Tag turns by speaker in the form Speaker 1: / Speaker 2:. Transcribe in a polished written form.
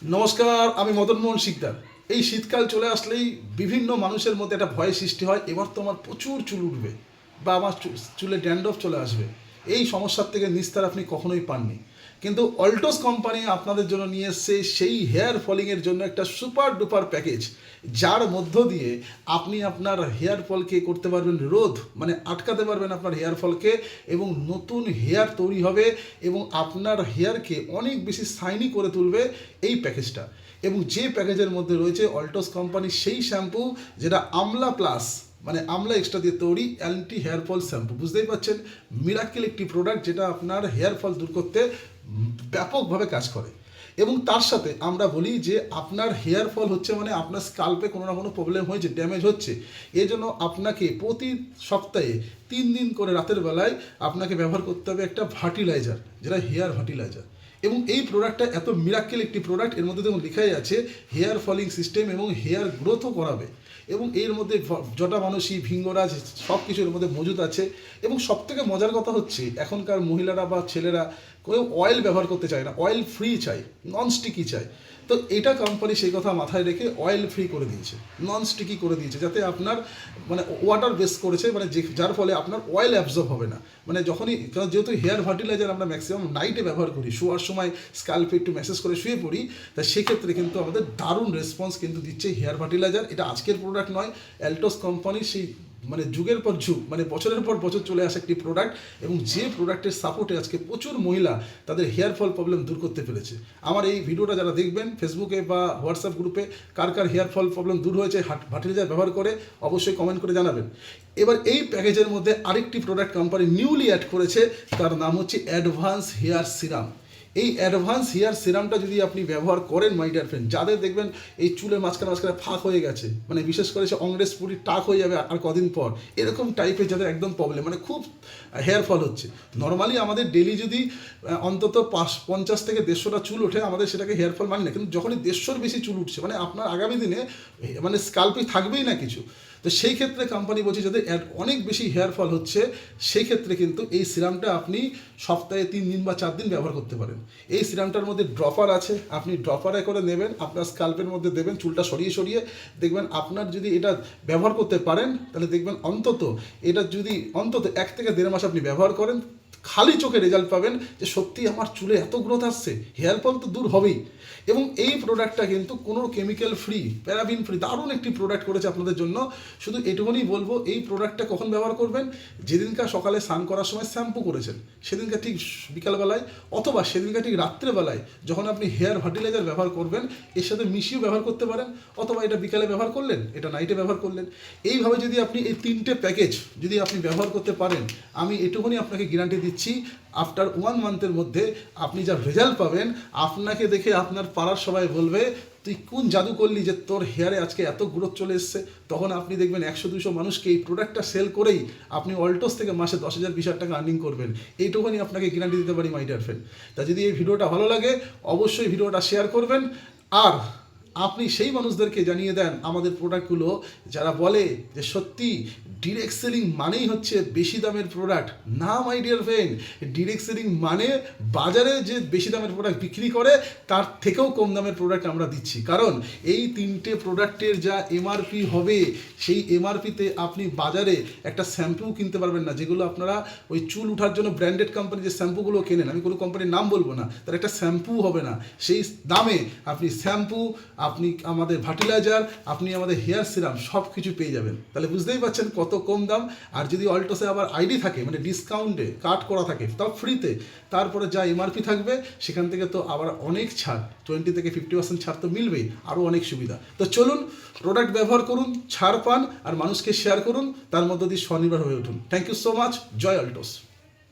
Speaker 1: নমস্কার, আমি মদন মোহন শিকদার। এই শীতকাল চলে আসলেই বিভিন্ন মানুষের মধ্যে একটা ভয় সৃষ্টি হয়, এবার তো আমার প্রচুর চুল উঠবে বা আমার চুলে ড্যান্ড্রফ চলে আসবে। এই সমস্যার থেকে নিস্তার আপনি কখনোই পাননি, কিন্তু অল্টোস কোম্পানি আপনাদের জন্য নিয়ে এসছে সেই হেয়ার ফলিংয়ের জন্য একটা সুপার ডুপার প্যাকেজ, যার মধ্য দিয়ে আপনি আপনার হেয়ার ফলকে করতে পারবেন রোধ, মানে আটকাতে পারবেন আপনার হেয়ার ফলকে, এবং নতুন হেয়ার তৈরি হবে এবং আপনার হেয়ারকে অনেক বেশি শাইনি করে তুলবে এই প্যাকেজটা। এবং যে প্যাকেজের মধ্যে রয়েছে অল্টোস কোম্পানির সেই শ্যাম্পু, যেটা আমলা প্লাস, মানে আমলা এক্সট্রা দিয়ে তৈরি অ্যান্টি হেয়ার ফল শ্যাম্পু। বুঝতেই পারছেন, মিরাকেল একটি প্রোডাক্ট যেটা আপনার হেয়ার ফল দূর করতে ব্যাপকভাবে কাজ করে। এবং তার সাথে আমরা বলি যে আপনার হেয়ার ফল হচ্ছে মানে আপনার স্কাল্পে কোনো না কোনো প্রবলেম হয়েছে, ড্যামেজ হচ্ছে, এজন্য আপনাকে প্রতি সপ্তাহে 3 দিন করে রাতের বেলায় আপনাকে ব্যবহার করতে হবে একটা ফার্টিলাইজার, যেটা হেয়ার ফার্টিলাইজার। এবং এই প্রোডাক্টটা এত মিরাক্কেল একটি প্রোডাক্ট, এর মধ্যে দেখুন লেখাই আছে হেয়ার ফলিং সিস্টেম এবং হেয়ার গ্রোথও করাবে। এবং এর মধ্যে জটা মানসী, ভিঙ্গরাজ সব কিছু এর মধ্যে মজুদ আছে। এবং সবথেকে মজার কথা হচ্ছে, এখনকার মহিলারা বা ছেলেরা কেউ অয়েল ব্যবহার করতে চায় না, অয়েল ফ্রি চাই, নন স্টিকি চায়। তো এটা কোম্পানি সেই কথা মাথায় রেখে অয়েল ফ্রি করে দিয়েছে, নন স্টিকি করে দিয়েছে, যাতে আপনার মানে ওয়াটার বেস করেছে, মানে যার ফলে আপনার অয়েল অ্যাবজর্ব হবে না। মানে যখনই, কারণ যেহেতু হেয়ার ফার্টিলাইজার আমরা ম্যাক্সিমাম নাইটে ব্যবহার করি, শোয়ার সময় স্ক্যাল্পে একটু ম্যাসেজ করে শুয়ে পড়ি, তাই সেক্ষেত্রে কিন্তু আমাদের দারুণ রেসপন্স কিন্তু দিচ্ছে হেয়ার ফার্টিলাইজার। এটা আজকের প্রোডাক্ট নয়, অ্যালটোস কোম্পানির সেই মানে যুগের পর যুগ, মানে বছরের পর বছর চলে আসা একটি প্রোডাক্ট, এবং যে প্রোডাক্টের সাপোর্টে আজকে প্রচুর মহিলা তাদের হেয়ার ফল প্রবলেম দূর করতে পেরেছে। আমার এই ভিডিওটা যারা দেখবেন ফেসবুকে বা হোয়াটসঅ্যাপ গ্রুপে, কার কার হেয়ার ফল প্রবলেম দূর হয়েছে ফার্টিলাইজার ব্যবহার করে, অবশ্যই কমেন্ট করে জানাবেন। এবার এই প্যাকেজের মধ্যে আরেকটি প্রোডাক্ট কোম্পানি নিউলি অ্যাড করেছে, তার নাম হচ্ছে অ্যাডভান্স হেয়ার সিরাম। এই অ্যাডভান্স হেয়ার সিরামটা যদি আপনি ব্যবহার করেন মাই ডিয়ার ফ্রেন্ড, যাদের দেখবেন এই চুলের মাঝখানে মাঝখানে ফাঁক হয়ে গেছে, মানে বিশেষ করে সে অংরেজ পুরি টাক হয়ে যাবে আর কদিন পর, এরকম টাইপের যাদের একদম প্রবলেম, মানে খুব হেয়ার ফল হচ্ছে। নর্মালি আমাদের ডেলি যদি অন্তত 50 থেকে 150টা চুল ওঠে, আমাদের সেটাকে হেয়ার ফল মানি না, কিন্তু যখনই 150র বেশি চুল উঠছে, মানে আপনার আগামী দিনে মানে স্কাল্পে থাকবেই না কিছু। তো সেই ক্ষেত্রে কোম্পানি বলছে যাদের অনেক বেশি হেয়ার ফল হচ্ছে, সেই ক্ষেত্রে কিন্তু এই সিরামটা আপনি সপ্তাহে 3 দিন বা 4 দিন ব্যবহার করতে পারেন। এই সিরামটার মধ্যে ড্রপার আছে, আপনি ড্রপারে করে নেবেন, আপনার স্কাল্পের মধ্যে দেবেন, চুলটা সরিয়ে সরিয়ে দেখবেন। আপনার যদি এটা ব্যবহার করতে পারেন, তাহলে দেখবেন অন্তত এটা যদি অন্তত 1 থেকে 1.5 মাস আপনি ব্যবহার করেন, খালি চোখে রেজাল্ট পাবেন যে সত্যি আমার চুলে এত গ্রোথ আসছে, হেয়ার ফল তো দূর হবেই। এবং এই প্রোডাক্টটা কিন্তু কোনো কেমিক্যাল ফ্রি, প্যারাবিন ফ্রি, দারুণ একটি প্রোডাক্ট করেছে আপনাদের জন্য। শুধু এটুকুনি বলবো, এই প্রোডাক্টটা কখন ব্যবহার করবেন, যেদিনকার সকালে স্নান করার সময় শ্যাম্পু করেছেন সেদিনকার ঠিক বিকালবেলায়, অথবা সেদিনকার ঠিক রাত্রেবেলায় যখন আপনি হেয়ার ফার্টিলাইজার ব্যবহার করবেন, এর সাথে মিশিয়েও ব্যবহার করতে পারেন, অথবা এটা বিকালে ব্যবহার করলেন, এটা নাইটে ব্যবহার করলেন। এইভাবে যদি আপনি এই 3টে প্যাকেজ যদি আপনি ব্যবহার করতে পারেন, আমি এটুকুনি আপনাকে গ্যারান্টি দিচ্ছি, আফটার 1 মান্থের মধ্যে আপনি যা রেজাল্ট পাবেন, আপনাকে দেখে আপনার পাড়ার সবাই বলবে তুই কোন জাদু করলি যে তোর হেয়ারে আজকে এত গ্রোথ চলে এসছে। তখন আপনি দেখবেন 100-200 মানুষকে এই প্রোডাক্টটা সেল করেই আপনি অল্টোস থেকে মাসে 10,000-20,000 টাকা আর্নিং করবেন। এইটুকুনি আপনাকে গ্যারান্টি দিতে পারি মাই ডিয়ার ফ্রেন্ড। তা যদি এই ভিডিওটা ভালো লাগে, অবশ্যই ভিডিওটা শেয়ার করবেন। আর আপনি সেই মানুষদেরকে জানিয়ে দেন আমাদের প্রোডাক্টগুলো, যারা বলে যে সত্যি ডিরেক্ট সেলিং মানেই হচ্ছে বেশি দামের প্রোডাক্ট। না my dear friend, direct selling মানে বাজারে যে বেশি দামের প্রোডাক্ট বিক্রি করে তার থেকেও কম দামের প্রোডাক্ট আমরা দিচ্ছি। কারণ এই 3টে প্রোডাক্টের যা এমআরপি হবে, সেই এমআরপিতে আপনি বাজারে একটা শ্যাম্পু কিনতে পারবেন না, যেগুলো আপনারা ওই চুল উঠার জন্য ব্র্যান্ডেড কোম্পানি যে শ্যাম্পুগুলো কেনেন, আমি কোনো কোম্পানির নাম বলবো না, তার একটা শ্যাম্পু হবে না। সেই দামে আপনি শ্যাম্পু, আপনি আমাদের ফার্টিলাইজার, আপনি আমাদের হেয়ার সিরাম সব কিছু পেয়ে যাবেন। তাহলে বুঝতেই পারছেন কত কম দাম। আর যদি অল্টোসে আবার আইডি থাকে, মানে ডিসকাউন্টে কাট করা থাকে, তাও ফ্রিতে, তারপরে যা এমআরপি থাকবে সেখান থেকে তো আবার অনেক ছাড়, 20 থেকে 50% ছাড় তো মিলবেই, আরও অনেক সুবিধা। তো চলুন প্রোডাক্ট ব্যবহার করুন, ছাড় পান, আর মানুষকে শেয়ার করুন, তার মধ্য দিয়ে স্বনির্ভর হয়ে উঠুন। Thank you so much. জয় অল্টোস।